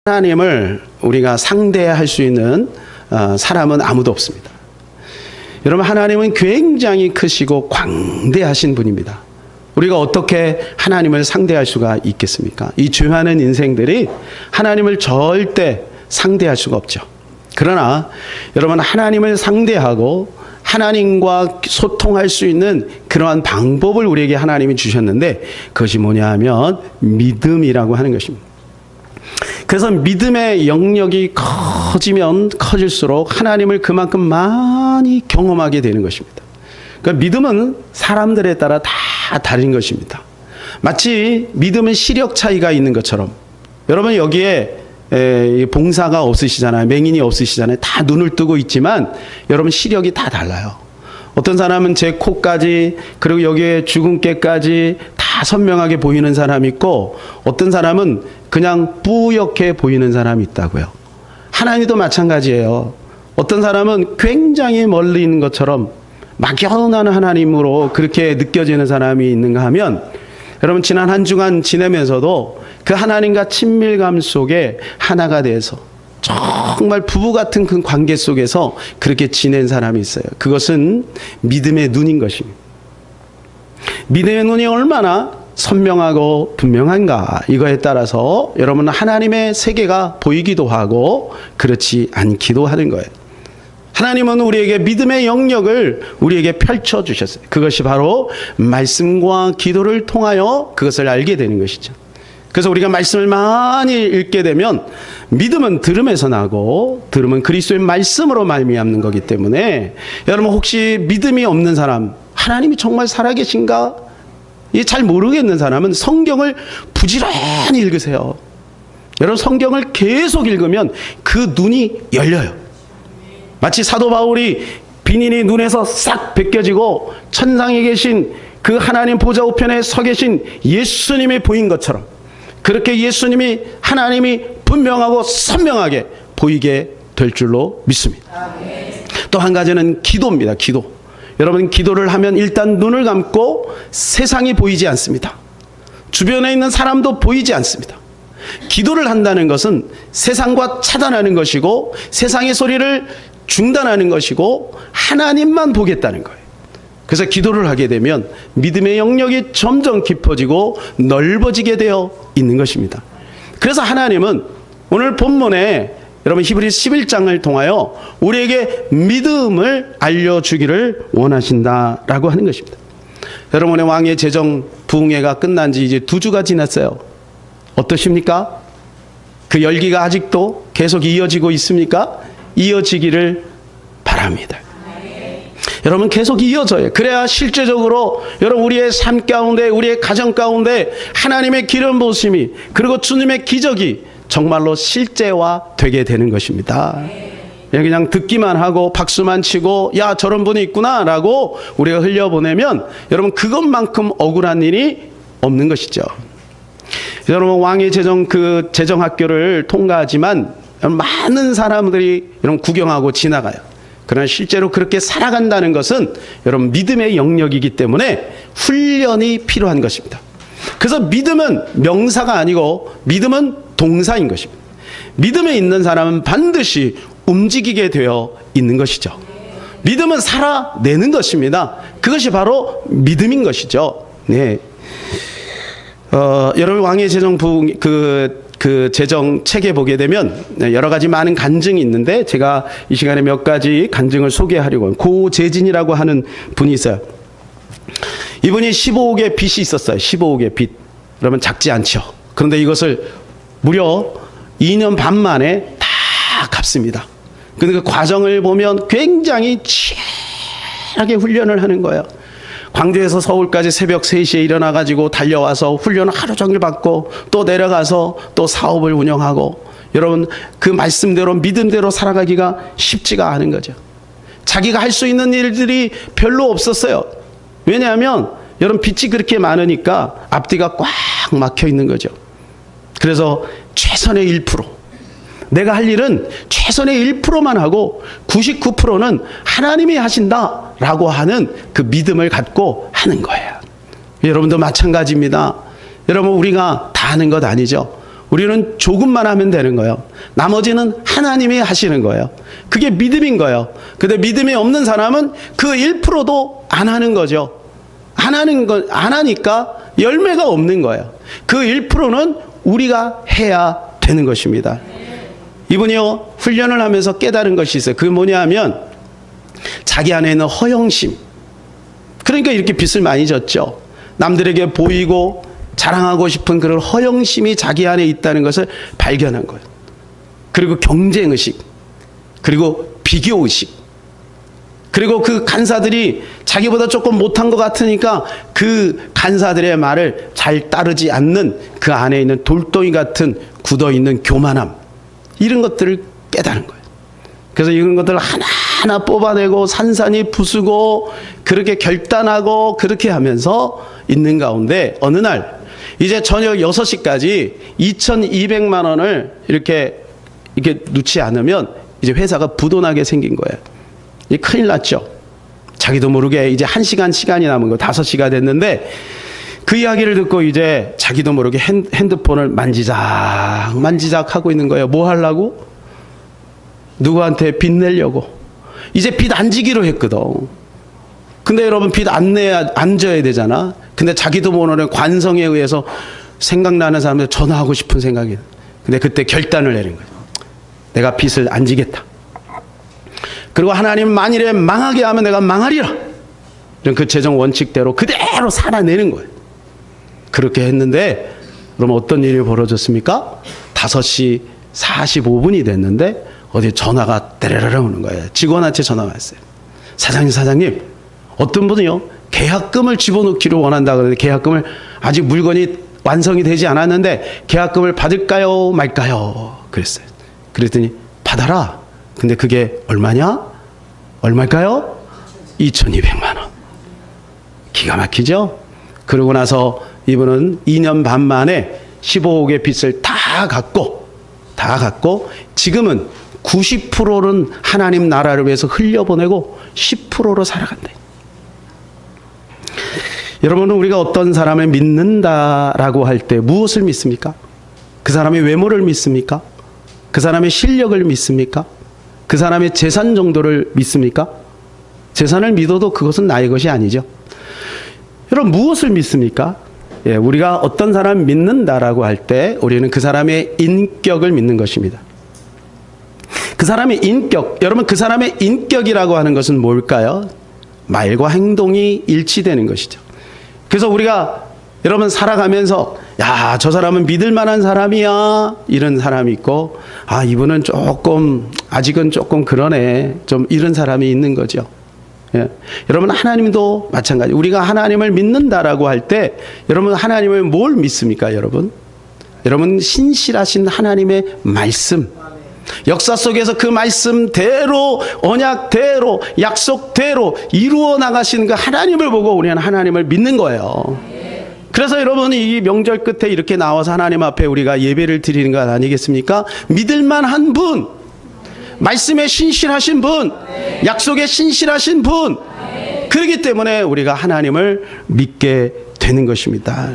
하나님을 우리가 상대할 수 있는 사람은 아무도 없습니다. 여러분, 하나님은 굉장히 크시고 광대하신 분입니다. 우리가 어떻게 하나님을 상대할 수가 있겠습니까? 이 죄 많은 인생들이 하나님을 절대 상대할 수가 없죠. 그러나 여러분, 하나님을 상대하고 하나님과 소통할 수 있는 그러한 방법을 우리에게 하나님이 주셨는데, 그것이 뭐냐 하면 믿음이라고 하는 것입니다. 그래서 믿음의 영역이 커지면 커질수록 하나님을 그만큼 많이 경험하게 되는 것입니다. 그러니까 믿음은 사람들에 따라 다 다른 것입니다. 마치 믿음은 시력 차이가 있는 것처럼, 여러분 여기에 봉사가 없으시잖아요. 맹인이 없으시잖아요. 다 눈을 뜨고 있지만 여러분 시력이 다 달라요. 어떤 사람은 제 코까지, 그리고 여기에 주근깨까지 다 선명하게 보이는 사람이 있고, 어떤 사람은 그냥 뿌옇게 보이는 사람이 있다고요. 하나님도 마찬가지예요. 어떤 사람은 굉장히 멀리 있는 것처럼 막연한 하나님으로 그렇게 느껴지는 사람이 있는가 하면, 여러분 지난 한 주간 지내면서도 그 하나님과 친밀감 속에 하나가 돼서 정말 부부 같은 그 관계 속에서 그렇게 지낸 사람이 있어요. 그것은 믿음의 눈인 것입니다. 믿음의 눈이 얼마나 선명하고 분명한가, 이거에 따라서 여러분 하나님의 세계가 보이기도 하고 그렇지 않기도 하는 거예요. 하나님은 우리에게 믿음의 영역을 우리에게 펼쳐주셨어요. 그것이 바로 말씀과 기도를 통하여 그것을 알게 되는 것이죠. 그래서 우리가 말씀을 많이 읽게 되면, 믿음은 들음에서 나고 들음은 그리스도의 말씀으로 말미암는 거기 때문에, 여러분 혹시 믿음이 없는 사람, 하나님이 정말 살아계신가 잘 모르겠는 사람은 성경을 부지런히 읽으세요. 여러분 성경을 계속 읽으면 그 눈이 열려요. 마치 사도 바울이 비닌이 눈에서 싹 벗겨지고 천상에 계신 그 하나님 보좌 우편에 서 계신 예수님이 보인 것처럼, 그렇게 예수님이, 하나님이 분명하고 선명하게 보이게 될 줄로 믿습니다. 또 한 가지는 기도입니다. 기도. 여러분 기도를 하면 일단 눈을 감고 세상이 보이지 않습니다. 주변에 있는 사람도 보이지 않습니다. 기도를 한다는 것은 세상과 차단하는 것이고, 세상의 소리를 중단하는 것이고, 하나님만 보겠다는 거예요. 그래서 기도를 하게 되면 믿음의 영역이 점점 깊어지고 넓어지게 되어 있는 것입니다. 그래서 하나님은 오늘 본문에 여러분 히브리서 11장을 통하여 우리에게 믿음을 알려주기를 원하신다라고 하는 것입니다. 여러분의 왕의 재정 부흥회가 끝난 지 이제 2주가 지났어요. 어떠십니까? 그 열기가 아직도 계속 이어지고 있습니까? 이어지기를 바랍니다. 여러분 계속 이어져요. 그래야 실제적으로 여러분 우리의 삶 가운데, 우리의 가정 가운데 하나님의 기름 부으심이, 그리고 주님의 기적이 정말로 실제화 되게 되는 것입니다. 그냥 듣기만 하고 박수만 치고 야 저런 분이 있구나 라고 우리가 흘려보내면 여러분 그것만큼 억울한 일이 없는 것이죠. 여러분 왕의 재정, 그 재정학교를 통과하지만 많은 사람들이 여러분 구경하고 지나가요. 그러나 실제로 그렇게 살아간다는 것은 여러분 믿음의 영역이기 때문에 훈련이 필요한 것입니다. 그래서 믿음은 명사가 아니고 믿음은 동사인 것입니다. 믿음에 있는 사람은 반드시 움직이게 되어 있는 것이죠. 믿음은 살아내는 것입니다. 그것이 바로 믿음인 것이죠. 네. 여러분 왕의 재정 부흥 그 재정 책에 보게 되면 여러 가지 많은 간증이 있는데, 제가 이 시간에 몇 가지 간증을 소개하려고, 고재진이라고 하는 분이 있어요. 이분이 15억의 빚이 있었어요. 15억의 빚. 그러면 작지 않죠. 그런데 이것을 무려 2년 반 만에 다 갚습니다. 근데 그 과정을 보면 굉장히 치열하게 훈련을 하는 거예요. 광주에서 서울까지 새벽 3시에 일어나가지고 달려와서 훈련을 하루 종일 받고, 또 내려가서 또 사업을 운영하고, 여러분 그 말씀대로 믿음대로 살아가기가 쉽지가 않은 거죠. 자기가 할 수 있는 일들이 별로 없었어요. 왜냐하면 여러분 빚이 그렇게 많으니까 앞뒤가 꽉 막혀 있는 거죠. 그래서 최선의 1%, 내가 할 일은 최선의 1%만 하고 99%는 하나님이 하신다라고 하는 그 믿음을 갖고 하는 거예요. 여러분도 마찬가지입니다. 여러분 우리가 다 하는 것 아니죠. 우리는 조금만 하면 되는 거예요. 나머지는 하나님이 하시는 거예요. 그게 믿음인 거예요. 근데 믿음이 없는 사람은 그 1%도 안 하는 거죠. 안 하니까 열매가 없는 거예요. 그 1%는 우리가 해야 되는 것입니다. 이분이요, 훈련을 하면서 깨달은 것이 있어요. 그게 뭐냐 하면 자기 안에 있는 허영심. 그러니까 이렇게 빚을 많이 졌죠. 남들에게 보이고 자랑하고 싶은 그런 허영심이 자기 안에 있다는 것을 발견한 거예요. 그리고 경쟁의식, 그리고 비교의식, 그리고 그 간사들이 자기보다 조금 못한 것 같으니까 그 간사들의 말을 잘 따르지 않는 그 안에 있는 돌덩이 같은 굳어있는 교만함, 이런 것들을 깨달은 거예요. 그래서 이런 것들을 하나하나 뽑아내고 산산이 부수고 그렇게 결단하고 그렇게 하면서 있는 가운데 어느 날 이제 저녁 6시까지 2,200만 원을 이렇게 넣지 않으면 이제 회사가 부도나게 생긴 거예요. 이 큰일 났죠. 자기도 모르게 이제 1시간 시간이 남은 거 5시가 됐는데 그 이야기를 듣고 이제 자기도 모르게 핸드폰을 만지작 하고 있는 거예요. 뭐 하려고? 누구한테 빚 내려고. 이제 빚 안 지기로 했거든. 근데 여러분 빚 안 져야 되잖아. 근데 자기도 모르는 관성에 의해서 생각나는 사람들 전화하고 싶은 생각이. 근데 그때 결단을 내린 거예요. 내가 빚을 안 지겠다. 그리고 하나님 만일에 망하게 하면 내가 망하리라. 이런 그 재정 원칙대로 그대로 살아내는 거예요. 그렇게 했는데 그러면 어떤 일이 벌어졌습니까? 5시 45분이 됐는데 어디 전화가 때려라 오는 거예요. 직원한테 전화가 왔어요. 사장님, 어떤 분이요, 계약금을 집어넣기를 원한다 그러는데 계약금을 아직 물건이 완성이 되지 않았는데 계약금을 받을까요 말까요 그랬어요. 그랬더니 받아라. 근데 그게 얼마냐? 얼마일까요? 2,200만 원. 기가 막히죠? 그러고 나서 이분은 2년 반 만에 15억의 빚을 다 갚고 지금은 90%는 하나님 나라를 위해서 흘려보내고 10%로 살아간다. 여러분은 우리가 어떤 사람을 믿는다라고 할 때 무엇을 믿습니까? 그 사람의 외모를 믿습니까? 그 사람의 실력을 믿습니까? 그 사람의 재산 정도를 믿습니까? 재산을 믿어도 그것은 나의 것이 아니죠. 여러분 무엇을 믿습니까? 예, 우리가 어떤 사람을 믿는다라고 할 때 우리는 그 사람의 인격을 믿는 것입니다. 그 사람의 인격, 여러분 그 사람의 인격이라고 하는 것은 뭘까요? 말과 행동이 일치되는 것이죠. 그래서 우리가 여러분 살아가면서 야, 저 사람은 믿을 만한 사람이야 이런 사람이 있고 이분은 아직은 조금 그러네 좀 이런 사람이 있는 거죠. 예. 여러분 하나님도 마찬가지. 우리가 하나님을 믿는다라고 할 때 여러분 하나님을 뭘 믿습니까? 여러분 신실하신 하나님의 말씀, 역사 속에서 그 말씀대로 언약대로 약속대로 이루어 나가시는 그 하나님을 보고 우리는 하나님을 믿는 거예요. 그래서 여러분 이 명절 끝에 이렇게 나와서 하나님 앞에 우리가 예배를 드리는 것 아니겠습니까? 믿을만한 분, 말씀에 신실하신 분, 약속에 신실하신 분, 그렇기 때문에 우리가 하나님을 믿게 되는 것입니다.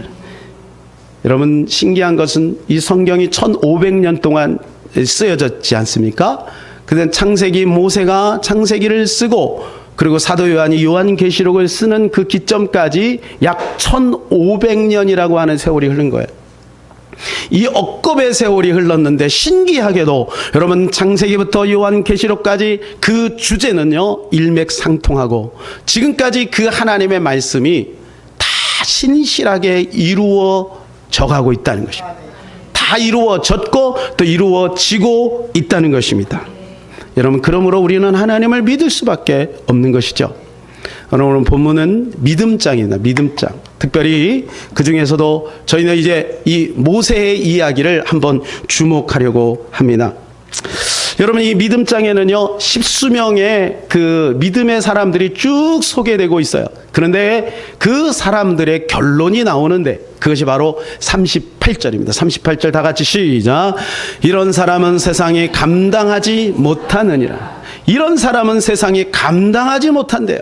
여러분 신기한 것은 이 성경이 1500년 동안 쓰여졌지 않습니까? 그는 창세기 모세가 창세기를 쓰고 그리고 사도 요한이 요한계시록을 쓰는 그 기점까지 약 1500년이라고 하는 세월이 흐른 거예요. 이 억겁의 세월이 흘렀는데 신기하게도 여러분 창세기부터 요한계시록까지 그 주제는요 일맥상통하고 지금까지 그 하나님의 말씀이 다 신실하게 이루어져 가고 있다는 것입니다. 다 이루어졌고 또 이루어지고 있다는 것입니다. 여러분 그러므로 우리는 하나님을 믿을 수밖에 없는 것이죠. 오늘 본문은 믿음장입니다. 믿음장. 특별히 그 중에서도 저희는 이제 이 모세의 이야기를 한번 주목하려고 합니다. 여러분 이 믿음장에는요 10수명의 그 믿음의 사람들이 쭉 소개되고 있어요. 그런데 그 사람들의 결론이 나오는데 그것이 바로 38절입니다. 38절 다 같이 시작. 이런 사람은 세상이 감당하지 못하느니라. 이런 사람은 세상이 감당하지 못한대요.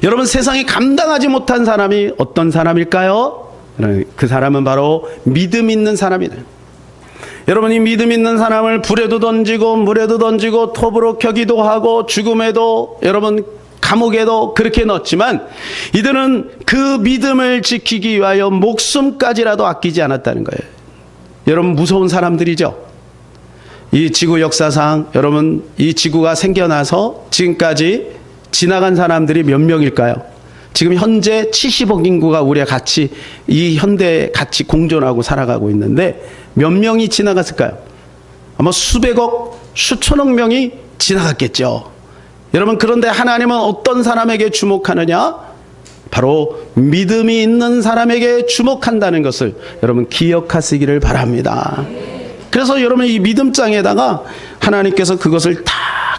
여러분 세상이 감당하지 못한 사람이 어떤 사람일까요? 그 사람은 바로 믿음 있는 사람이다. 여러분이 믿음 있는 사람을 불에도 던지고 물에도 던지고 톱으로 켜기도 하고 죽음에도 여러분 감옥에도 그렇게 넣었지만 이들은 그 믿음을 지키기 위하여 목숨까지라도 아끼지 않았다는 거예요. 여러분 무서운 사람들이죠. 이 지구 역사상 여러분 이 지구가 생겨나서 지금까지 지나간 사람들이 몇 명일까요? 지금 현재 70억 인구가 우리가 같이 이 현대에 같이 공존하고 살아가고 있는데 몇 명이 지나갔을까요? 아마 수백억, 수천억 명이 지나갔겠죠. 여러분 그런데 하나님은 어떤 사람에게 주목하느냐? 바로 믿음이 있는 사람에게 주목한다는 것을 여러분 기억하시기를 바랍니다. 그래서 여러분 이 믿음장에다가 하나님께서 그것을 다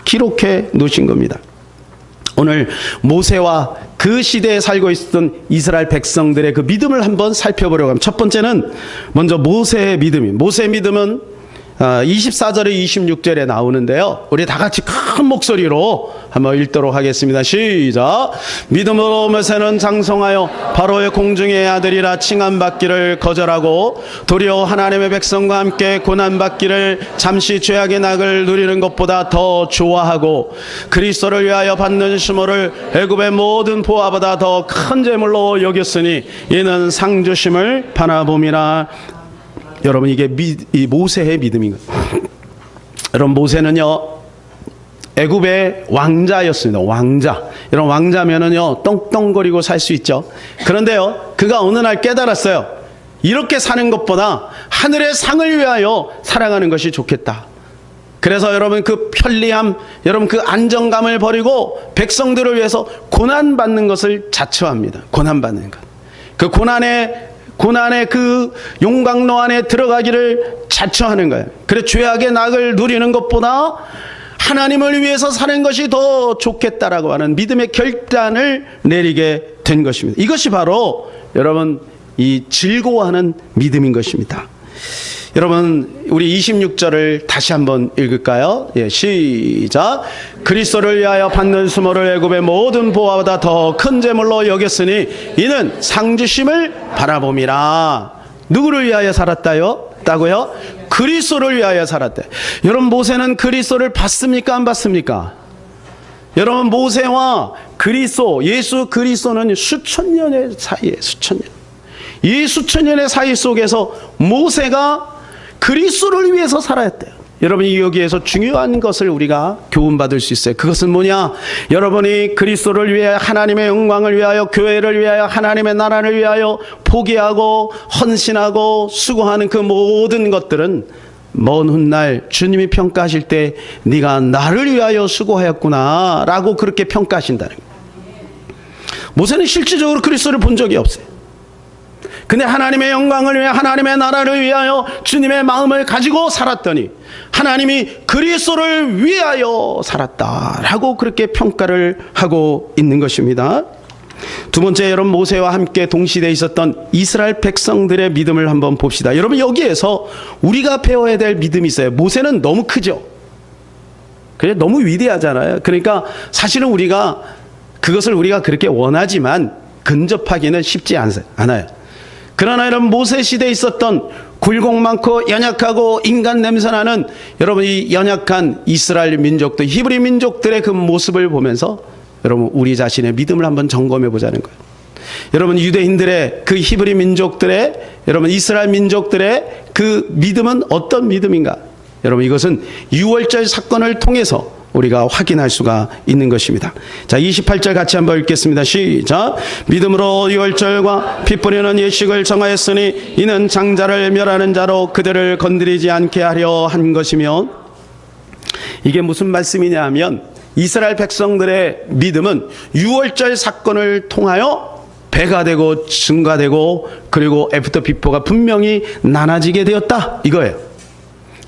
기록해 놓으신 겁니다. 오늘 모세와 그 시대에 살고 있었던 이스라엘 백성들의 그 믿음을 한번 살펴보려고 합니다. 첫 번째는 먼저 모세의 믿음입니다. 모세의 믿음은 24절에 26절에 나오는데요. 우리 다 같이 큰 목소리로 한번 읽도록 하겠습니다. 시작. 믿음으로 모세는 장성하여 바로의 공중의 아들이라 칭함받기를 거절하고 도리어 하나님의 백성과 함께 고난받기를 잠시 죄악의 낙을 누리는 것보다 더 좋아하고 그리스도를 위하여 받는 수모를 애굽의 모든 보화보다 더 큰 재물로 여겼으니 이는 상 주심을 바라봄이라. 여러분 이게 이 모세의 믿음인 거예요. 여러분 모세는요 애굽의 왕자였습니다. 왕자. 여러분 왕자면은요 떵떵거리고 살 수 있죠. 그런데요 그가 어느 날 깨달았어요. 이렇게 사는 것보다 하늘의 상을 위하여 살아가는 것이 좋겠다. 그래서 여러분 그 편리함, 여러분 그 안정감을 버리고 백성들을 위해서 고난받는 것을 자처합니다. 고난받는 것. 그 고난의 그 용광로 안에 들어가기를 자처하는 거예요. 그래 죄악의 낙을 누리는 것보다 하나님을 위해서 사는 것이 더 좋겠다라고 하는 믿음의 결단을 내리게 된 것입니다. 이것이 바로 여러분 이 즐거워하는 믿음인 것입니다. 여러분 우리 26절을 다시 한번 읽을까요? 예, 시작. 그리스도를 위하여 받는 수모를 애굽의 모든 보화보다 더 큰 재물로 여겼으니 이는 상 주심을 바라봄이라. 누구를 위하여 살았다요? 따고요? 그리스도를 위하여 살았대. 여러분 모세는 그리스도를 봤습니까? 안 봤습니까? 여러분 모세와 그리스도, 예수 그리스도는 수천 년의 사이에 수천 년. 이 수천 년의 사이 속에서 모세가 그리스도를 위해서 살아야돼요. 여러분이 여기에서 중요한 것을 우리가 교훈받을 수 있어요. 그것은 뭐냐? 여러분이 그리스도를 위하여 하나님의 영광을 위하여 교회를 위하여 하나님의 나라를 위하여 포기하고 헌신하고 수고하는 그 모든 것들은 먼 훗날 주님이 평가하실 때 네가 나를 위하여 수고하였구나 라고 그렇게 평가하신다는 거예요. 모세는 실질적으로 그리스도를 본 적이 없어요. 근데 하나님의 영광을 위해 하나님의 나라를 위하여 주님의 마음을 가지고 살았더니 하나님이 그리스도를 위하여 살았다라고 그렇게 평가를 하고 있는 것입니다. 두 번째, 여러분 모세와 함께 동시대에 있었던 이스라엘 백성들의 믿음을 한번 봅시다. 여러분 여기에서 우리가 배워야 될 믿음이 있어요. 모세는 너무 크죠. 그냥 너무 위대하잖아요. 그러니까 사실은 그것을 우리가 그렇게 원하지만 근접하기는 쉽지 않아요. 그러나 여러분 모세 시대에 있었던 굴곡 많고 연약하고 인간 냄새나는 여러분 이 연약한 이스라엘 민족들, 히브리 민족들의 그 모습을 보면서 여러분 우리 자신의 믿음을 한번 점검해 보자는 거예요. 여러분 유대인들의 그 히브리 민족들의 여러분 이스라엘 민족들의 그 믿음은 어떤 믿음인가? 여러분 이것은 유월절 사건을 통해서 우리가 확인할 수가 있는 것입니다. 자, 28절 같이 한번 읽겠습니다. 시작. 믿음으로 유월절과 피 뿌리는 예식을 정하였으니 이는 장자를 멸하는 자로 그들을 건드리지 않게 하려 한 것이며. 이게 무슨 말씀이냐 하면 이스라엘 백성들의 믿음은 유월절 사건을 통하여 배가 되고 증가되고 그리고 애프터 비포가 분명히 나눠지게 되었다 이거예요.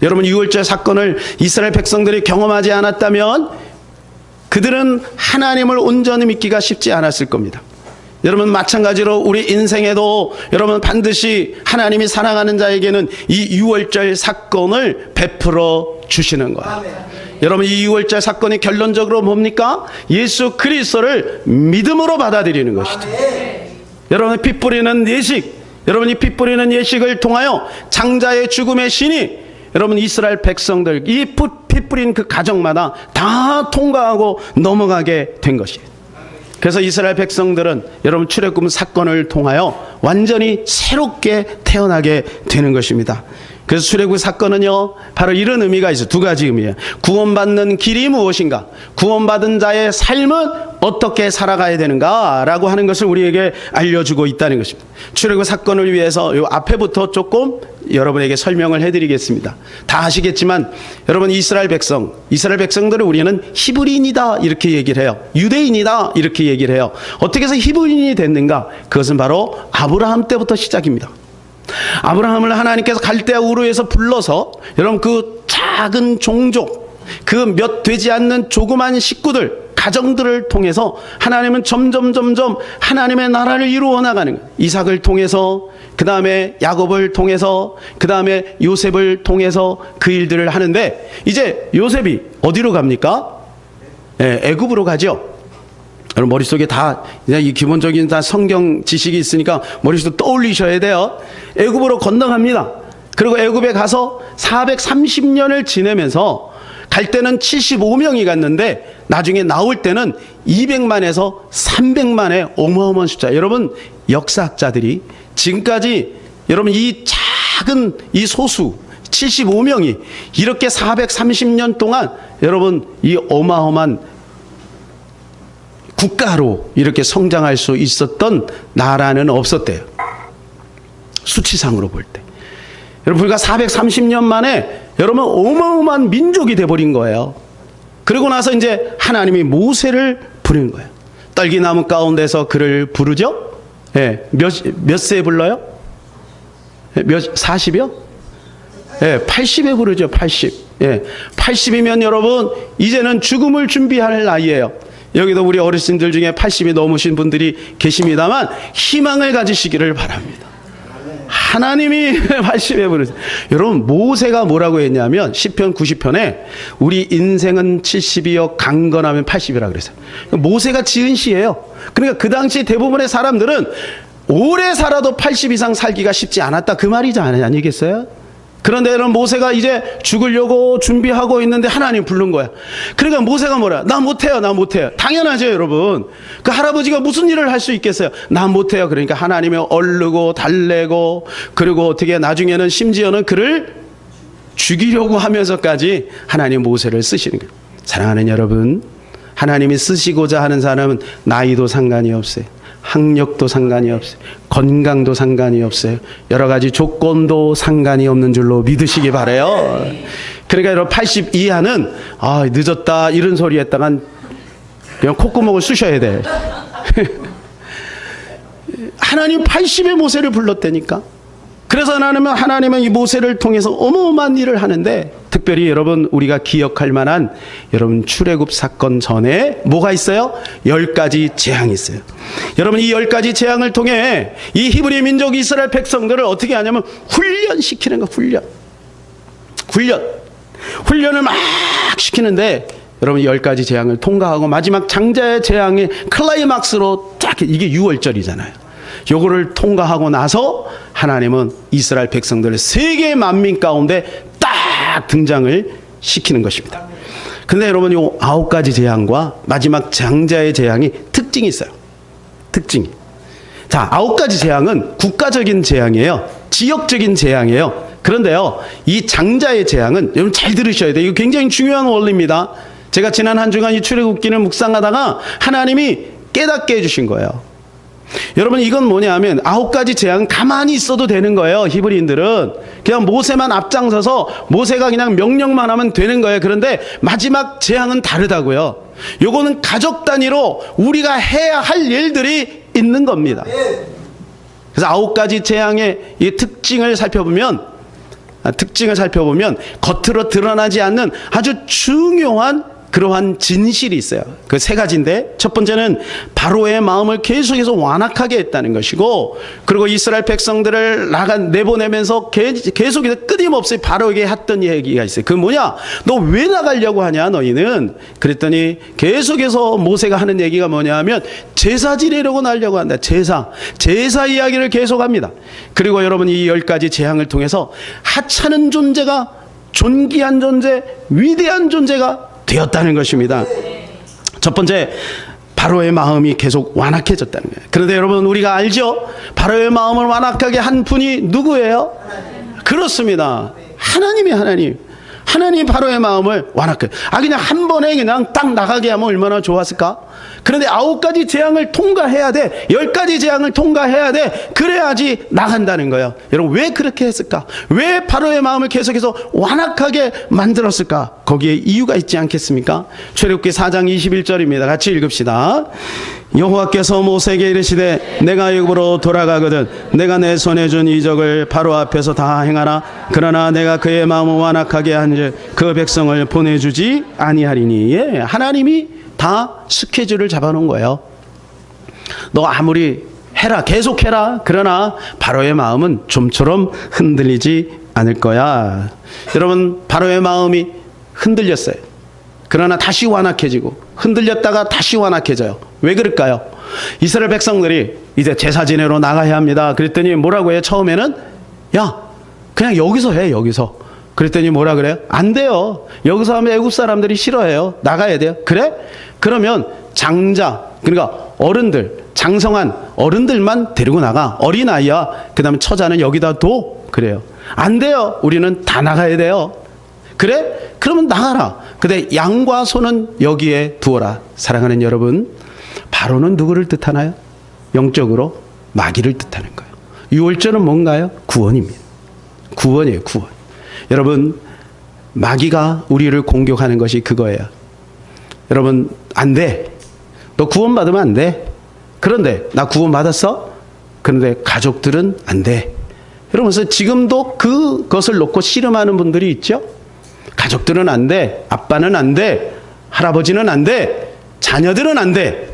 여러분 유월절 사건을 이스라엘 백성들이 경험하지 않았다면 그들은 하나님을 온전히 믿기가 쉽지 않았을 겁니다. 여러분 마찬가지로 우리 인생에도 여러분 반드시 하나님이 사랑하는 자에게는 이 유월절 사건을 베풀어 주시는 거예요. 여러분 이 유월절 사건이 결론적으로 뭡니까? 예수 그리스도를 믿음으로 받아들이는 것이죠. 여러분 피 뿌리는 예식, 여러분 이 피 뿌리는 예식을 통하여 장자의 죽음의 신이 여러분 이스라엘 백성들 이 피 뿌린 그 가정마다 다 통과하고 넘어가게 된 것이에요. 그래서 이스라엘 백성들은 여러분 출애굽 사건을 통하여 완전히 새롭게 태어나게 되는 것입니다. 그래서 출애굽 사건은요 바로 이런 의미가 있어요. 두 가지 의미예요. 구원받는 길이 무엇인가, 구원받은 자의 삶은 어떻게 살아가야 되는가 라고 하는 것을 우리에게 알려주고 있다는 것입니다. 출애굽 사건을 위해서 이 앞에부터 조금 여러분에게 설명을 해드리겠습니다. 다 아시겠지만 여러분 이스라엘 백성들을 우리는 히브리인이다 이렇게 얘기를 해요. 유대인이다 이렇게 얘기를 해요. 어떻게 해서 히브리인이 됐는가? 그것은 바로 아브라함 때부터 시작입니다. 아브라함을 하나님께서 갈대아 우르에서 불러서 여러분 그 작은 종족, 그 몇 되지 않는 조그만 식구들, 가정들을 통해서 하나님은 점점 하나님의 나라를 이루어 나가는 거예요. 이삭을 통해서, 그 다음에 야곱을 통해서, 그 다음에 요셉을 통해서 그 일들을 하는데, 이제 요셉이 어디로 갑니까? 애굽으로 가죠. 여러분 머릿속에 다 이 기본적인 다 성경 지식이 있으니까 머릿속에 떠올리셔야 돼요. 애굽으로 건너갑니다. 그리고 애굽에 가서 430년을 지내면서 갈 때는 75명이 갔는데 나중에 나올 때는 200만에서 300만의 어마어마한 숫자. 여러분 역사학자들이 지금까지 여러분 이 작은 이 소수 75명이 이렇게 430년 동안 여러분 이 어마어마한 국가로 이렇게 성장할 수 있었던 나라는 없었대요. 수치상으로 볼 때. 여러분 불과 430년 만에 여러분 어마어마한 민족이 돼버린 거예요. 그리고 나서 이제 하나님이 모세를 부르는 거예요. 떨기나무 가운데서 그를 부르죠. 몇 세에 불러요? 40이요? 80에 부르죠. 80. 80이면 여러분 이제는 죽음을 준비할 나이예요. 여기도 우리 어르신들 중에 80이 넘으신 분들이 계십니다만 희망을 가지시기를 바랍니다. 하나님이 80에 부르세요. 여러분 모세가 뭐라고 했냐면 시편 90편에 우리 인생은 70이요 강건하면 80이라 그랬어요. 모세가 지은 시예요. 그러니까 그 당시 대부분의 사람들은 오래 살아도 80 이상 살기가 쉽지 않았다 그 말이지 아니겠어요? 그런데 여러분 모세가 이제 죽으려고 준비하고 있는데 하나님 부른 거야. 그러니까 모세가 뭐라? 나 못해요. 당연하죠 여러분. 그 할아버지가 무슨 일을 할 수 있겠어요? 나 못해요. 그러니까 하나님이 얼르고 달래고 그리고 어떻게 나중에는 심지어는 그를 죽이려고 하면서까지 하나님 모세를 쓰시는 거예요. 사랑하는 여러분, 하나님이 쓰시고자 하는 사람은 나이도 상관이 없어요. 학력도 상관이 없어요. 건강도 상관이 없어요. 여러 가지 조건도 상관이 없는 줄로 믿으시기 바라요. 그러니까 여러분 80 이하는 늦었다 이런 소리 했다간 그냥 콧구멍을 쑤셔야 돼. 하나님 80의 모세를 불렀다니까. 그래서 하나님은 이 모세를 통해서 어마어마한 일을 하는데 특별히 여러분 우리가 기억할 만한 여러분 출애굽 사건 전에 뭐가 있어요? 10가지 재앙이 있어요. 여러분 이 10가지 재앙을 통해 이 히브리 민족 이스라엘 백성들을 어떻게 하냐면 훈련시키는 거예요. 훈련을 막 시키는데 여러분 이 10가지 재앙을 통과하고 마지막 장자의 재앙의 클라이막스로 딱 이게 6월절이잖아요. 요거를 통과하고 나서 하나님은 이스라엘 백성들을 세계 만민 가운데 딱 등장을 시키는 것입니다. 근데 여러분 요 9가지 재앙과 마지막 장자의 재앙이 특징이 있어요. 특징이. 자, 9가지 재앙은 국가적인 재앙이에요. 지역적인 재앙이에요. 그런데요, 이 장자의 재앙은 여러분 잘 들으셔야 돼요. 이거 굉장히 중요한 원리입니다. 제가 지난 한 주간 이 출애굽기를 묵상하다가 하나님이 깨닫게 해주신 거예요. 여러분 이건 뭐냐면 9가지 재앙 가만히 있어도 되는 거예요. 히브리인들은 그냥 모세만 앞장서서 모세가 그냥 명령만 하면 되는 거예요. 그런데 마지막 재앙은 다르다고요. 요거는 가족 단위로 우리가 해야 할 일들이 있는 겁니다. 그래서 9가지 재앙의 이 특징을 살펴보면 겉으로 드러나지 않는 아주 중요한 그러한 진실이 있어요. 그 세 가지인데, 첫 번째는 바로의 마음을 계속해서 완악하게 했다는 것이고, 그리고 이스라엘 백성들을 내보내면서 계속해서 끊임없이 바로에게 했던 얘기가 있어요. 그 뭐냐? 너 왜 나가려고 하냐 너희는? 그랬더니 계속해서 모세가 하는 얘기가 뭐냐 하면 제사 지내려고 나려고 한다. 제사 이야기를 계속합니다. 그리고 여러분, 이 10가지 재앙을 통해서 하찮은 존재가 존귀한 존재, 위대한 존재가 되었다는 것입니다. 첫 번째, 바로의 마음이 계속 완악해졌다는 거예요. 그런데 여러분, 우리가 알죠? 바로의 마음을 완악하게 한 분이 누구예요? 그렇습니다. 하나님이 바로의 마음을 완악해. 그냥 한 번에 그냥 딱 나가게 하면 얼마나 좋았을까? 그런데 9가지 재앙을 통과해야 돼. 10가지 재앙을 통과해야 돼. 그래야지 나간다는 거예요. 여러분, 왜 그렇게 했을까? 왜 바로의 마음을 계속해서 완악하게 만들었을까? 거기에 이유가 있지 않겠습니까? 출애굽기 4장 21절입니다. 같이 읽읍시다. 여호와께서 모세에게 이르시되 내가 애굽으로 돌아가거든 내가 내 손에 준 이적을 바로 앞에서 다 행하라. 그러나 내가 그의 마음을 완악하게 한즉 그 백성을 보내주지 아니하리니. 예, 하나님이 다 스케줄을 잡아놓은 거예요. 너 아무리 해라, 계속해라. 그러나 바로의 마음은 좀처럼 흔들리지 않을 거야. 여러분, 바로의 마음이 흔들렸어요. 그러나 다시 완악해지고 흔들렸다가 다시 완악해져요. 왜 그럴까요? 이스라엘 백성들이 이제 제사 지내러 나가야 합니다. 그랬더니 뭐라고 해요? 처음에는 야, 그냥 여기서 해, 여기서. 그랬더니 뭐라 그래요? 안 돼요. 여기서 하면 애굽 사람들이 싫어해요. 나가야 돼요. 그래? 그러면 장자, 그러니까 어른들, 장성한 어른들만 데리고 나가. 어린아이야. 그 다음에 처자는 여기다 둬. 그래요. 안 돼요. 우리는 다 나가야 돼요. 그래? 그러면 나가라. 근데 양과 소는 여기에 두어라. 사랑하는 여러분, 바로는 누구를 뜻하나요? 영적으로 마귀를 뜻하는 거예요. 유월절은 뭔가요? 구원입니다. 구원이에요, 구원. 여러분, 마귀가 우리를 공격하는 것이 그거예요. 여러분, 안 돼. 너 구원받으면 안 돼. 그런데 나 구원받았어? 그런데 가족들은 안 돼. 여러분, 지금도 그것을 놓고 씨름하는 분들이 있죠? 가족들은 안 돼. 아빠는 안 돼. 할아버지는 안 돼. 자녀들은 안 돼.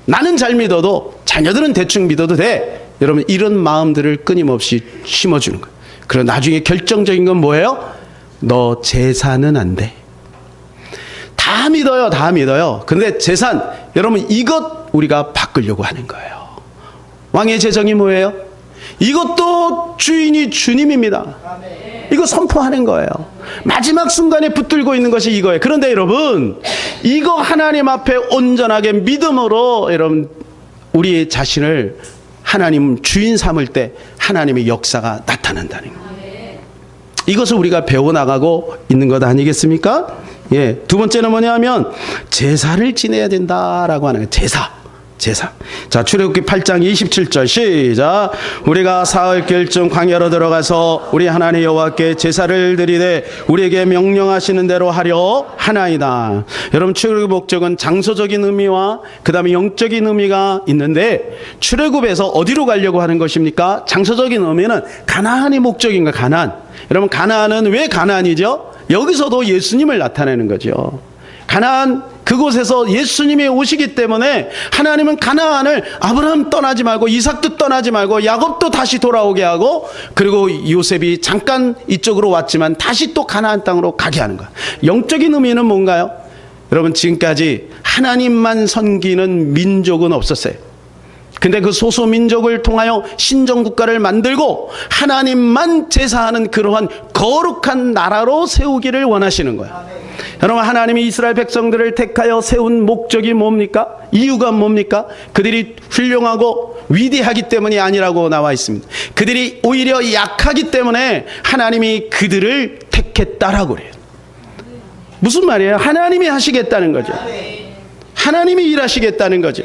나는 잘 믿어도 자녀들은 대충 믿어도 돼. 여러분, 이런 마음들을 끊임없이 심어주는 거예요. 그리고 나중에 결정적인 건 뭐예요? 너 제사는 안 돼. 다 믿어요. 다 믿어요. 근데 재산, 여러분, 이것 우리가 바꾸려고 하는 거예요. 왕의 재정이 뭐예요? 이것도 주인이 주님입니다. 이거 선포하는 거예요. 마지막 순간에 붙들고 있는 것이 이거예요. 그런데 여러분, 이거 하나님 앞에 온전하게 믿음으로 여러분, 우리 자신을 하나님 주인 삼을 때 하나님의 역사가 나타난다는 거예요. 이것을 우리가 배워나가고 있는 것 아니겠습니까? 예. 두 번째는 뭐냐면 제사를 지내야 된다라고 하는 거예요. 제사. 자, 출애굽기 8장 27절 시작. 우리가 사흘길쯤 광야로 들어가서 우리 하나님 여호와께 제사를 드리되 우리에게 명령하시는 대로 하려 하나이다. 여러분, 출애굽의 목적은 장소적인 의미와 그 다음에 영적인 의미가 있는데, 출애굽에서 어디로 가려고 하는 것입니까? 장소적인 의미는 가나안이 목적인가? 가나안. 여러분, 가나안은 왜 가나안이죠? 여기서도 예수님을 나타내는 거죠. 가나안, 그곳에서 예수님이 오시기 때문에 하나님은 가나안을 아브라함 떠나지 말고 이삭도 떠나지 말고 야곱도 다시 돌아오게 하고, 그리고 요셉이 잠깐 이쪽으로 왔지만 다시 또 가나안 땅으로 가게 하는 거야. 영적인 의미는 뭔가요? 여러분, 지금까지 하나님만 섬기는 민족은 없었어요. 근데 그 소수민족을 통하여 신정국가를 만들고 하나님만 제사하는 그러한 거룩한 나라로 세우기를 원하시는 거예요. 여러분, 하나님이 이스라엘 백성들을 택하여 세운 목적이 뭡니까? 이유가 뭡니까? 그들이 훌륭하고 위대하기 때문이 아니라고 나와 있습니다. 그들이 오히려 약하기 때문에 하나님이 그들을 택했다라고 그래요. 무슨 말이에요? 하나님이 하시겠다는 거죠. 하나님이 일하시겠다는 거죠.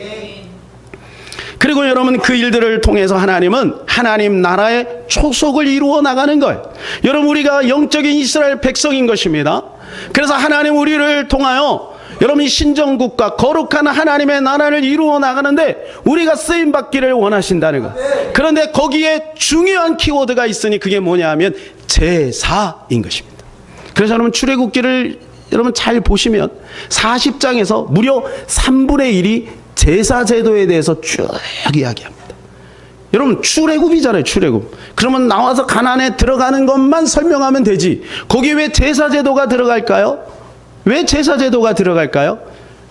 그리고 여러분, 그 일들을 통해서 하나님은 하나님 나라의 초속을 이루어 나가는 거예요. 여러분, 우리가 영적인 이스라엘 백성인 것입니다. 그래서 하나님 우리를 통하여 여러분이 신정국가 거룩한 하나님의 나라를 이루어 나가는데 우리가 쓰임받기를 원하신다는 것. 그런데 거기에 중요한 키워드가 있으니 그게 뭐냐 하면 제사인 것입니다. 그래서 여러분, 출애굽기를 여러분 잘 보시면 40장에서 무려 3분의 1이 제사제도에 대해서 쭉 이야기합니다. 여러분 출애굽이잖아요. 출애굽. 그러면 나와서 가나안에 들어가는 것만 설명하면 되지. 거기 왜 제사제도가 들어갈까요? 왜 제사제도가 들어갈까요?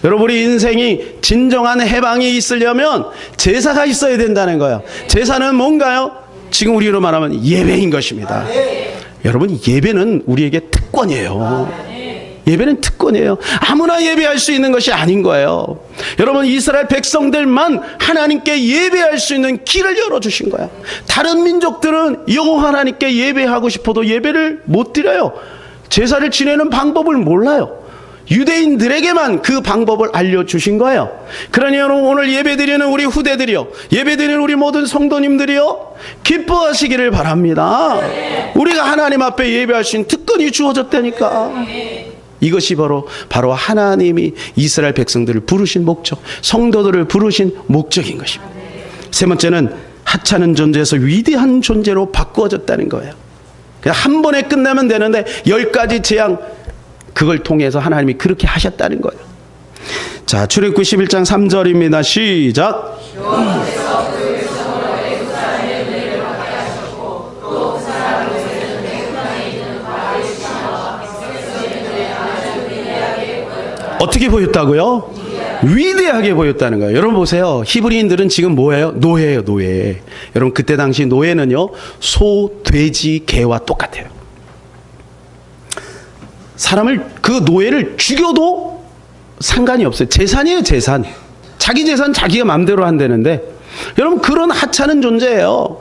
여러분 우리 인생이 진정한 해방이 있으려면 제사가 있어야 된다는 거예요. 제사는 뭔가요? 지금 우리로 말하면 예배인 것입니다. 여러분 예배는 우리에게 특권이에요. 예배는 특권이에요. 아무나 예배할 수 있는 것이 아닌 거예요. 여러분 이스라엘 백성들만 하나님께 예배할 수 있는 길을 열어주신 거예요. 다른 민족들은 여호와 하나님께 예배하고 싶어도 예배를 못 드려요. 제사를 지내는 방법을 몰라요. 유대인들에게만 그 방법을 알려주신 거예요. 그러니 여러분 오늘 예배드리는 우리 후대들이요, 예배드리는 우리 모든 성도님들이요, 기뻐하시기를 바랍니다. 우리가 하나님 앞에 예배할 수 있는 특권이 주어졌다니까. 이것이 바로 하나님이 이스라엘 백성들을 부르신 목적, 성도들을 부르신 목적인 것입니다. 세 번째는 하찮은 존재에서 위대한 존재로 바꾸어졌다는 거예요. 그냥 한 번에 끝나면 되는데 10가지 재앙, 그걸 통해서 하나님이 그렇게 하셨다는 거예요. 자, 출애굽기 11장 3절입니다. 시작. 어떻게 보였다고요? 위대하게 보였다는 거예요. 여러분 보세요. 히브리인들은 지금 뭐예요? 노예예요, 노예. 여러분 그때 당시 노예는요, 소, 돼지, 개와 똑같아요. 사람을, 그 노예를 죽여도 상관이 없어요. 재산이에요, 재산. 자기 재산 자기가 마음대로 한다는데, 여러분 그런 하찮은 존재예요.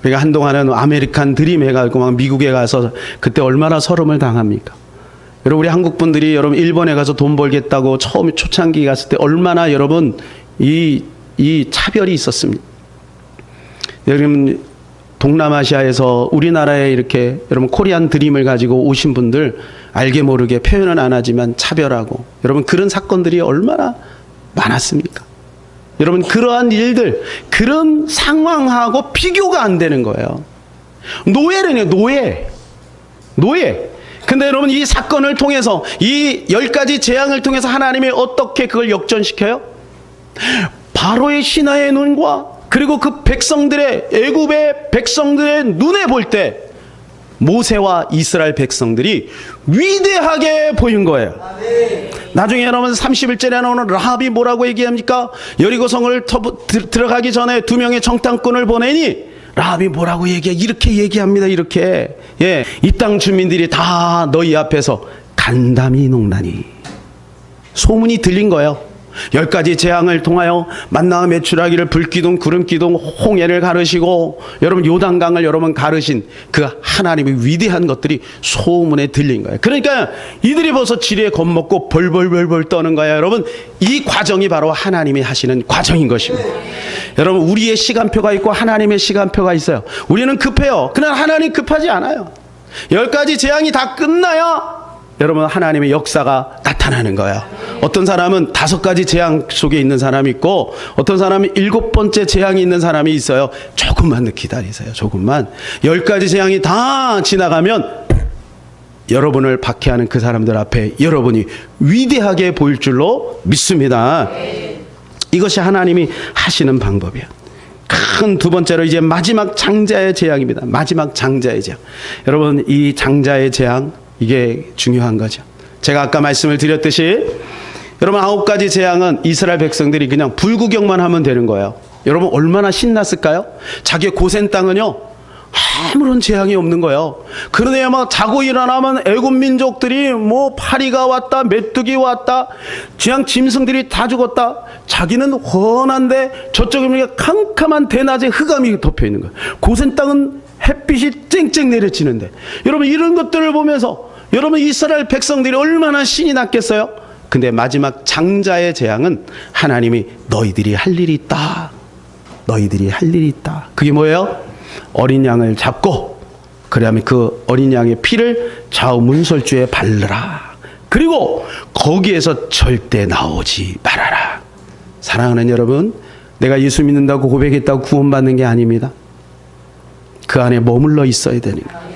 그러니까 한동안은 아메리칸 드림 해가지고 막 미국에 가서 그때 얼마나 서름을 당합니까? 여러분 우리 한국 분들이 여러분 일본에 가서 돈 벌겠다고 처음 초창기 갔을 때 얼마나 여러분 이 차별이 있었습니다. 여러분 동남아시아에서 우리나라에 이렇게 여러분 코리안 드림을 가지고 오신 분들 알게 모르게 표현은 안 하지만 차별하고, 여러분 그런 사건들이 얼마나 많았습니까? 여러분 그러한 일들, 그런 상황하고 비교가 안 되는 거예요. 노예래요, 노예. 근데 여러분 이 사건을 통해서, 이 10가지 재앙을 통해서 하나님이 어떻게 그걸 역전시켜요? 바로의 신하의 눈과 그리고 그 백성들의, 애굽의 백성들의 눈에 볼 때 모세와 이스라엘 백성들이 위대하게 보인 거예요. 나중에 여러분 31절에 나오는 라합이 뭐라고 얘기합니까? 여리고성을 들어가기 전에 2명의 정탐꾼을 보내니 라합이 뭐라고 이렇게 얘기합니다. 이렇게. 예, 이 땅 주민들이 다 너희 앞에서 간담이 녹나니. 소문이 들린 거예요. 10가지 재앙을 통하여 만나와 메추라기를 불기둥, 구름기둥, 홍해를 가르시고 여러분 요단강을 여러분 가르신 그 하나님의 위대한 것들이 소문에 들린 거예요. 그러니까 이들이 벌써 지레 겁먹고 벌벌벌벌 떠는 거예요. 여러분 이 과정이 바로 하나님이 하시는 과정인 것입니다. 여러분 우리의 시간표가 있고 하나님의 시간표가 있어요. 우리는 급해요. 그러나 하나님 급하지 않아요. 10가지 재앙이 다 끝나야 여러분 하나님의 역사가 나타나는 거야. 어떤 사람은 5가지 재앙 속에 있는 사람이 있고, 어떤 사람은 7번째 재앙이 있는 사람이 있어요. 조금만 더 기다리세요. 조금만. 10가지 재앙이 다 지나가면 여러분을 박해하는 그 사람들 앞에 여러분이 위대하게 보일 줄로 믿습니다. 이것이 하나님이 하시는 방법이에요. 큰 두 번째로 이제 마지막 장자의 재앙입니다. 마지막 장자의 재앙. 여러분 이 장자의 재앙, 이게 중요한 거죠. 제가 아까 말씀을 드렸듯이 여러분 9가지 재앙은 이스라엘 백성들이 그냥 불구경만 하면 되는 거예요. 여러분 얼마나 신났을까요? 자기의 고센 땅은요 아무런 재앙이 없는 거예요. 그러네 막 자고 일어나면 애굽 민족들이 뭐 파리가 왔다, 메뚜기 왔다, 그냥 짐승들이 다 죽었다. 자기는 훤한데 저쪽에 캄캄한 대낮에 흑암이 덮여 있는 거예요. 고센 땅은 햇빛이 쨍쨍 내려지는데, 여러분 이런 것들을 보면서 여러분 이스라엘 백성들이 얼마나 신이 났겠어요? 근데 마지막 장자의 재앙은 하나님이 너희들이 할 일이 있다. 너희들이 할 일이 있다. 그게 뭐예요? 어린 양을 잡고 그다음에 그 어린 양의 피를 좌우 문설주에 바르라. 그리고 거기에서 절대 나오지 말아라. 사랑하는 여러분, 내가 예수 믿는다고 고백했다고 구원받는 게 아닙니다. 그 안에 머물러 있어야 되는 거예요.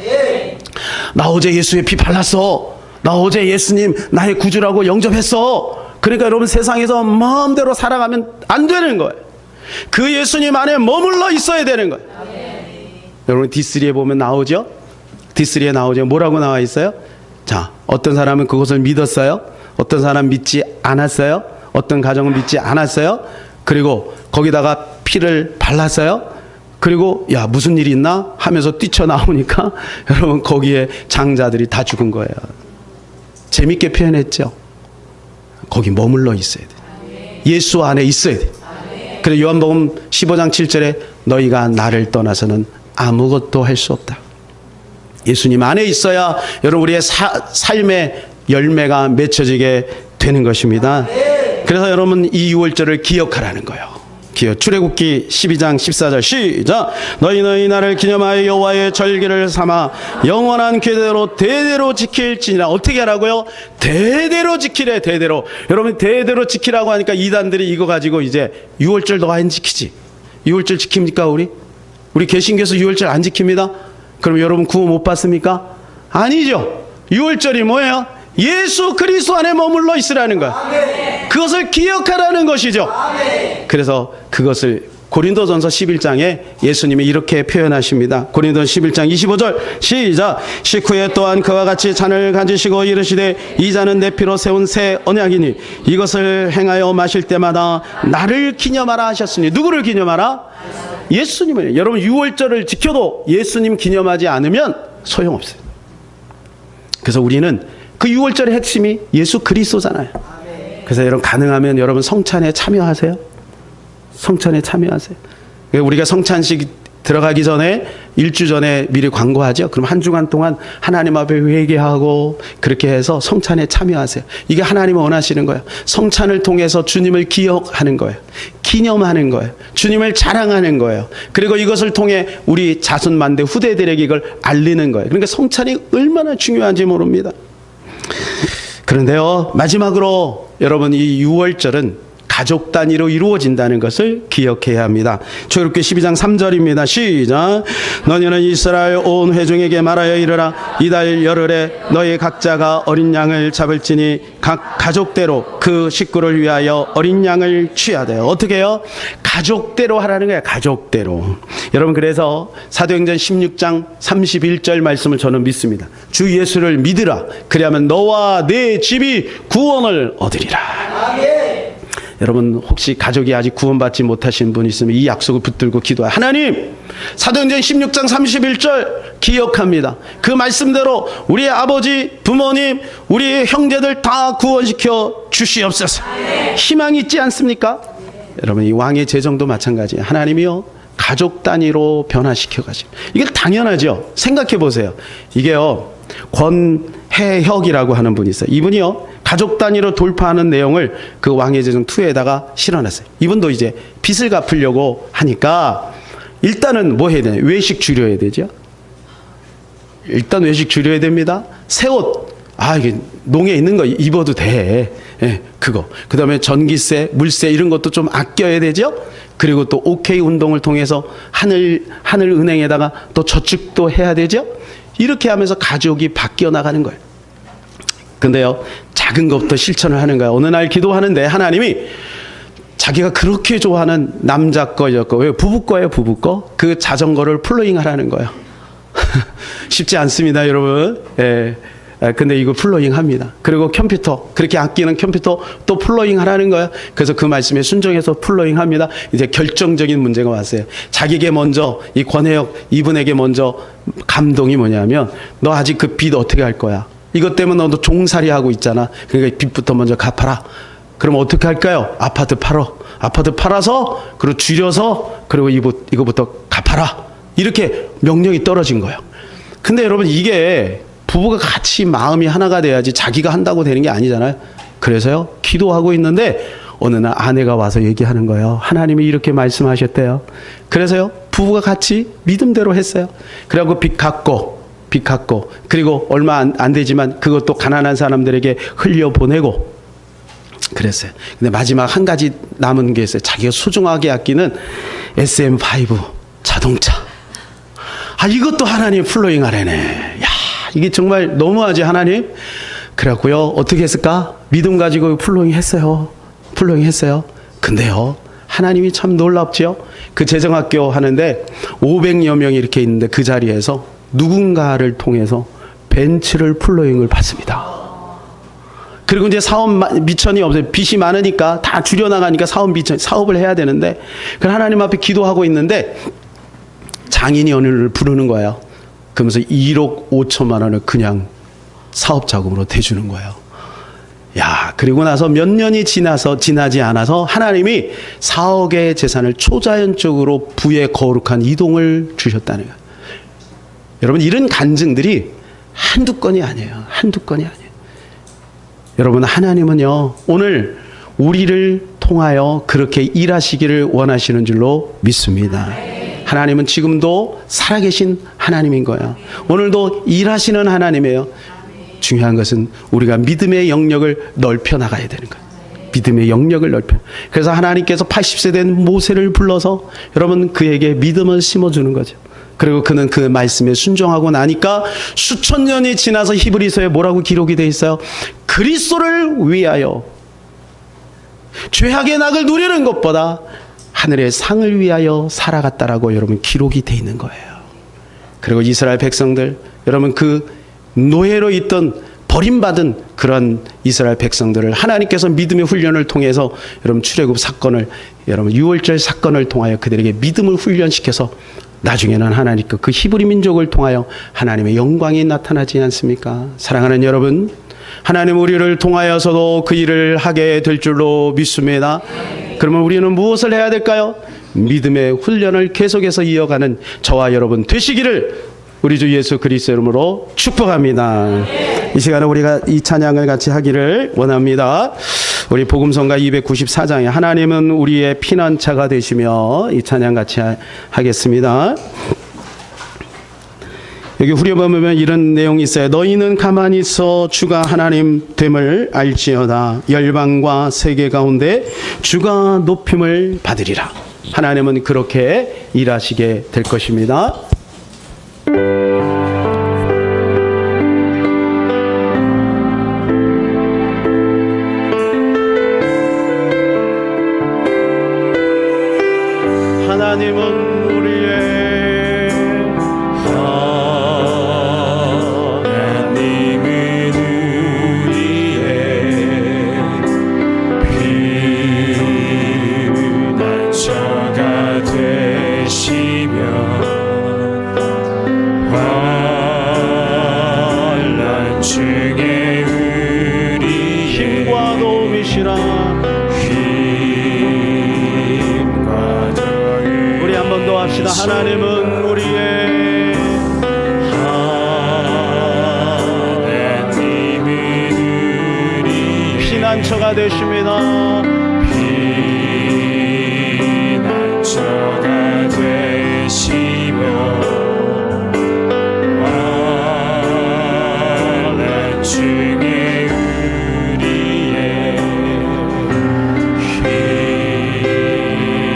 나 어제 예수의 피 발랐어. 나 어제 예수님 나의 구주라고 영접했어. 그러니까 여러분 세상에서 마음대로 살아가면 안 되는 거예요. 그 예수님 안에 머물러 있어야 되는 거예요. 여러분 D3에 보면 나오죠? D3에 나오죠? 뭐라고 나와 있어요? 자, 어떤 사람은 그것을 믿었어요. 어떤 사람은 믿지 않았어요. 어떤 가정은 믿지 않았어요. 그리고 거기다가 피를 발랐어요. 그리고 야 무슨 일이 있나 하면서 뛰쳐나오니까 여러분 거기에 장자들이 다 죽은 거예요. 재밌게 표현했죠. 거기 머물러 있어야 돼. 예수 안에 있어야 돼. 그래서 요한복음 15장 7절에 너희가 나를 떠나서는 아무것도 할 수 없다. 예수님 안에 있어야 여러분 우리의 삶의 열매가 맺혀지게 되는 것입니다. 그래서 여러분 이 6월절을 기억하라는 거예요. 출애굽기 12장 14절 시작. 너희는 이날을 기념하여 여호와의 절기를 삼아 영원한 계대로 대대로 지킬지니라. 어떻게 하라고요? 대대로 지키래. 대대로. 여러분 대대로 지키라고 하니까 이단들이 이거 가지고 이제 6월절 너 안 지키지? 6월절 지킵니까? 우리 개신교에서 6월절 안 지킵니다? 그럼 여러분 구원 못 받습니까? 아니죠. 6월절이 뭐예요? 예수 그리스도 안에 머물러 있으라는 거야. 그것을 기억하라는 것이죠. 그래서 그것을 고린도전서 11장에 예수님이 이렇게 표현하십니다. 고린도전 11장 25절 시작. 식후에 또한 그와 같이 잔을 가지시고 이르시되 이 잔은 내 피로 세운 새 언약이니 이것을 행하여 마실 때마다 나를 기념하라 하셨으니. 누구를 기념하라? 예수님을. 여러분 6월절을 지켜도 예수님 기념하지 않으면 소용없어요. 그래서 우리는 그 6월절의 핵심이 예수 그리스도잖아요. 그래서 여러분 가능하면 여러분 성찬에 참여하세요. 성찬에 참여하세요. 우리가 성찬식 들어가기 전에 일주 전에 미리 광고하죠. 그럼 한 주간 동안 하나님 앞에 회개하고 그렇게 해서 성찬에 참여하세요. 이게 하나님이 원하시는 거예요. 성찬을 통해서 주님을 기억하는 거예요. 기념하는 거예요. 주님을 자랑하는 거예요. 그리고 이것을 통해 우리 자손만대 후대들에게 이걸 알리는 거예요. 그러니까 성찬이 얼마나 중요한지 모릅니다. 그런데요, 마지막으로 여러분 이 6월절은 가족 단위로 이루어진다는 것을 기억해야 합니다. 출애굽기 12장 3절입니다. 시작. 너희는 이스라엘 온 회중에게 말하여 이르라. 이달 열흘에 너희 각자가 어린 양을 잡을지니 각 가족대로 그 식구를 위하여 어린 양을 취하되. 어떻게 해요? 가족대로 하라는 거예요. 가족대로. 여러분 그래서 사도행전 16장 31절 말씀을 저는 믿습니다. 주 예수를 믿으라. 그리하면 너와 네 집이 구원을 얻으리라. 아멘. 여러분 혹시 가족이 아직 구원받지 못하신 분 있으면 이 약속을 붙들고 기도해요. 하나님, 사도행전 16장 31절 기억합니다. 그 말씀대로 우리 아버지, 부모님, 우리 형제들 다 구원시켜 주시옵소서. 희망이 있지 않습니까? 여러분 이 왕의 재정도 마찬가지예요. 하나님이요 가족 단위로 변화시켜 가지고. 이게 당연하죠. 생각해 보세요. 이게요 권혜혁이라고 하는 분이 있어요. 이분이요 가족 단위로 돌파하는 내용을 그 왕의 재정 2에다가 실어놨어요. 이분도 이제 빚을 갚으려고 하니까 일단은 뭐 해야 되냐? 외식 줄여야 되죠. 일단 외식 줄여야 됩니다. 새 옷, 이게 농에 있는 거 입어도 돼. 예, 그거. 그 다음에 전기세, 물세 이런 것도 좀 아껴야 되죠. 그리고 또 OK 운동을 통해서 하늘은행에다가 또 저축도 해야 되죠. 이렇게 하면서 가족이 바뀌어 나가는 거예요. 근데요, 작은 것부터 실천을 하는 거예요. 어느 날 기도하는데 하나님이 자기가 그렇게 좋아하는 남자 거, 여거, 왜 부부 거예요, 부부 거? 그 자전거를 플로잉 하라는 거예요. 쉽지 않습니다, 여러분. 예. 근데 이거 플로잉 합니다. 그리고 컴퓨터, 그렇게 아끼는 컴퓨터 또 플로잉 하라는 거예요. 그래서 그 말씀에 순종해서 플로잉 합니다. 이제 결정적인 문제가 왔어요. 자기에게 먼저, 이 권혜혁 이분에게 먼저 감동이 뭐냐면, 너 아직 그 빚 어떻게 할 거야? 이것 때문에 너도 종살이 하고 있잖아. 그러니까 빚부터 먼저 갚아라. 그럼 어떻게 할까요? 아파트 팔어. 아파트 팔아서, 그리고 줄여서, 그리고 이거부터 갚아라. 이렇게 명령이 떨어진 거예요. 근데 여러분 이게 부부가 같이 마음이 하나가 돼야지 자기가 한다고 되는 게 아니잖아요. 그래서요, 기도하고 있는데 어느 날 아내가 와서 얘기하는 거예요. 하나님이 이렇게 말씀하셨대요. 그래서요, 부부가 같이 믿음대로 했어요. 그래갖고 빚 갚고, 그리고 얼마 안 되지만 그것도 가난한 사람들에게 흘려보내고 그랬어요. 근데 마지막 한 가지 남은 게 있어요. 자기가 소중하게 아끼는 SM5 자동차. 이것도 하나님 플로잉 하래네. 야, 이게 정말 너무하지, 하나님? 그래갖고요, 어떻게 했을까? 믿음 가지고 풀로잉 했어요. 풀로잉 했어요. 근데요, 하나님이 참 놀랍죠? 그 재정학교 하는데 500여 명이 이렇게 있는데 그 자리에서 누군가를 통해서 벤츠를 풀로잉을 받습니다. 그리고 이제 사업 미천이 없어요. 빚이 많으니까 다 줄여나가니까 사업을 해야 되는데, 그 하나님 앞에 기도하고 있는데 장인이 어느 날 부르는 거예요. 그러면서 1억 5천만 원을 그냥 사업 자금으로 대주는 거예요. 야, 그리고 나서 몇 년이 지나지 않아서 하나님이 4억의 재산을 초자연적으로 부의 거룩한 이동을 주셨다는 거예요. 여러분, 이런 간증들이 한두 건이 아니에요. 한두 건이 아니에요. 여러분, 하나님은요, 오늘 우리를 통하여 그렇게 일하시기를 원하시는 줄로 믿습니다. 하나님은 지금도 살아계신 하나님인 거예요. 오늘도 일하시는 하나님이에요. 중요한 것은 우리가 믿음의 영역을 넓혀 나가야 되는 거예요. 믿음의 영역을 넓혀. 그래서 하나님께서 80세 된 모세를 불러서 여러분 그에게 믿음을 심어주는 거죠. 그리고 그는 그 말씀에 순종하고 나니까 수천 년이 지나서 히브리서에 뭐라고 기록이 되어 있어요? 그리스도를 위하여 죄악의 낙을 누리는 것보다 하늘의 상을 위하여 살아갔다라고 여러분 기록이 되어 있는 거예요. 그리고 이스라엘 백성들, 여러분 그 노예로 있던 버림받은 그런 이스라엘 백성들을 하나님께서 믿음의 훈련을 통해서 여러분 출애굽 사건을, 여러분 유월절 사건을 통하여 그들에게 믿음을 훈련시켜서 나중에는 하나님께 그 히브리 민족을 통하여 하나님의 영광이 나타나지 않습니까? 사랑하는 여러분, 하나님 우리를 통하여서도 그 일을 하게 될 줄로 믿습니다. 그러면 우리는 무엇을 해야 될까요? 믿음의 훈련을 계속해서 이어가는 저와 여러분 되시기를 우리 주 예수 그리스도 이름으로 축복합니다. 이 시간에 우리가 이 찬양을 같이 하기를 원합니다. 우리 복음성가 294장에 하나님은 우리의 피난처가 되시며, 이 찬양 같이 하겠습니다. 여기 후렴보면 이런 내용이 있어요. 너희는 가만히 있어 주가 하나님 됨을 알지어다. 열방과 세계 가운데 주가 높임을 받으리라. 하나님은 그렇게 일하시게 될 것입니다. 하나님은 우리의 피난처가 되시며 환난 중에 우리의 힘과 도움이시라. 우리 한 번 더 합시다. 하나님은 우리의 피난처가 되십니다. 피난처가 되시며 환난 중에 우리의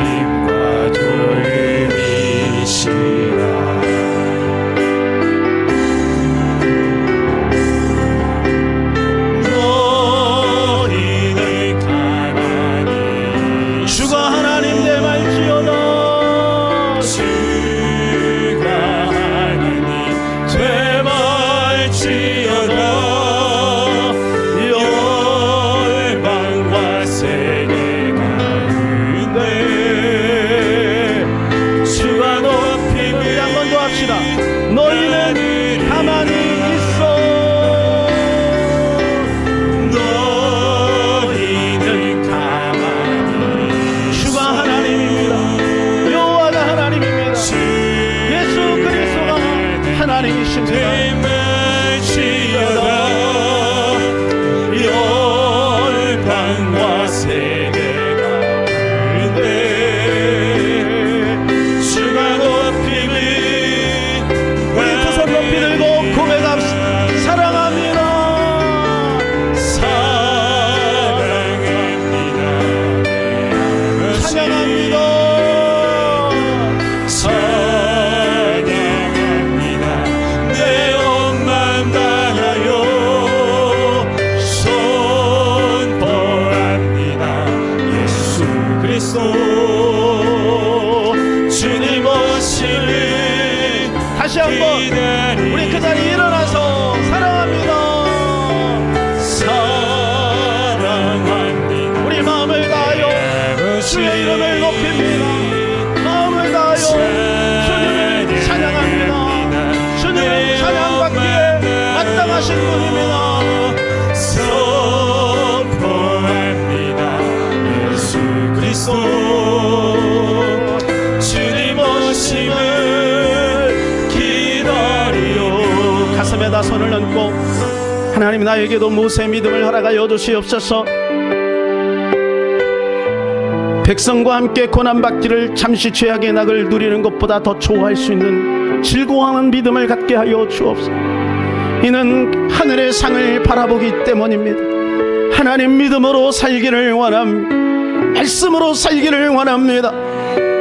힘과 도움이시라. 너희는 가만히 주가 하나님 됨 알지어다. 주가 하나님 됨 알지어다. 열방과 세계 가운데 주가 높임을 우리 한 번 더 합시다. 너희는 가만히 있어. 너희는 가만히 주가 하나님입니다. 여호와가 하나님입니다. 예수 그리스도가 하나님이십니다. 됨을지어다. 열방과 세계 가운데 주가 높임을 우리 두 손 높이 들고 고백합시다. 사랑합니다. 사랑합니다. 찬양합니다. 사랑합니다. 내 다시 한번 우리 그 자리에 일어나서 사랑합니다. 우리 마음을 다하여 주의 이름을 높입니다. 마음을 다하여 주님을 찬양합니다. 주님을 찬양받기에 마땅하신 분입니다. 선포합니다. 예수 그리스도 주님 오심을 기다리오. 가슴에다 손을 얹고 하나님 나에게도 모세의 믿음을 허락하여 주시옵소서. 백성과 함께 고난받기를 잠시 죄악의 낙을 누리는 것보다 더 좋아할 수 있는 즐거워하는 믿음을 갖게 하여 주옵소서. 이는 하늘의 상을 바라보기 때문입니다. 하나님 믿음으로 살기를 원합니다. 말씀으로 살기를 원합니다.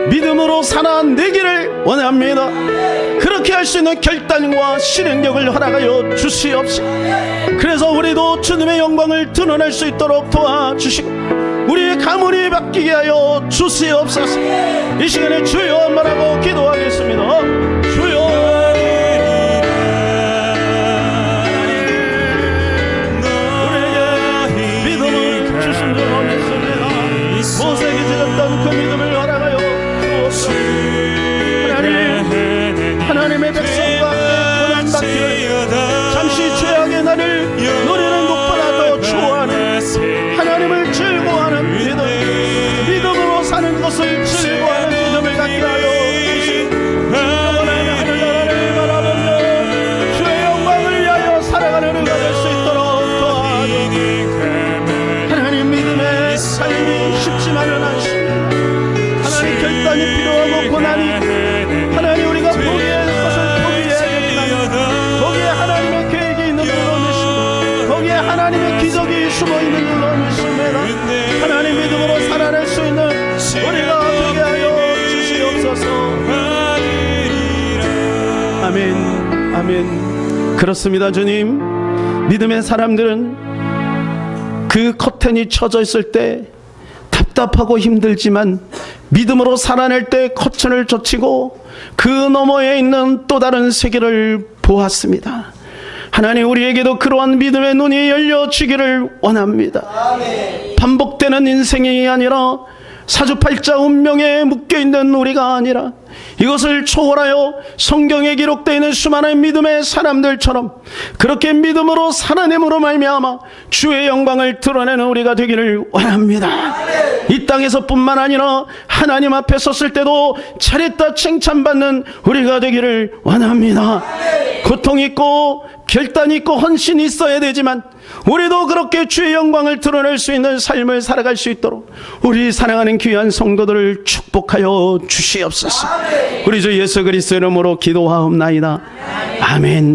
믿음으로 살아내기를 원합니다. 그렇게 할 수 있는 결단과 실행력을 허락하여 주시옵소서. 그래서 우리도 주님의 영광을 드러낼 수 있도록 도와주시고 우리의 가문이 바뀌게 하여 주시옵소서. 이 시간에 주여 한번 하고 기도하겠습니다. 주여 우리에게 믿음을 주신 줄 믿습니다. 모세에게 주셨던 그 믿음을 허락하여 주옵소서. 하나님의 백성과 함께 고난받기를 잠시 죄악의 날을 누리는 것보다 더 좋아하는 하나님을 즐거워하는 믿음으로 사는 것을 즐거워하는 믿음을 갖게 하여 주시고 영원한 하늘나라를 바라보며 주의 영광을 위하여 살아가는 은혜가 될 수 있도록 도와주옵소서. 하나님 믿음의 삶이 쉽지만은 않습니다. 하나님 결단이 필요하고 고난이 하나님 우리가 포기할 것을 포기해야 되지만 거기에 하나님의 계획이 있는 줄로 믿습니다. 거기에 하나님의 기적이 숨어있는 줄로 믿습니다. 하나님 믿음으로 살아낼 수 있는 우리가 되게 하여 주시옵소서. 아멘 아멘. 그렇습니다. 주님, 믿음의 사람들은 그 커튼이 쳐져 있을 때 답답하고 힘들지만 믿음으로 살아낼 때 커튼을 젖히고 그 너머에 있는 또 다른 세계를 보았습니다. 하나님 우리에게도 그러한 믿음의 눈이 열려지기를 원합니다. 반복되는 인생이 아니라 사주팔자 운명에 묶여있는 우리가 아니라 이것을 초월하여 성경에 기록되어 있는 수많은 믿음의 사람들처럼 그렇게 믿음으로 살아냄으로 말미암아 주의 영광을 드러내는 우리가 되기를 원합니다. 이 땅에서 뿐만 아니라 하나님 앞에 섰을 때도 잘했다 칭찬받는 우리가 되기를 원합니다. 고통 있고 결단 있고 헌신이 있어야 되지만 우리도 그렇게 주의 영광을 드러낼 수 있는 삶을 살아갈 수 있도록 우리 사랑하는 귀한 성도들을 축복하여 주시옵소서. 우리 주 예수 그리스도 이름으로 기도하옵나이다. 아멘.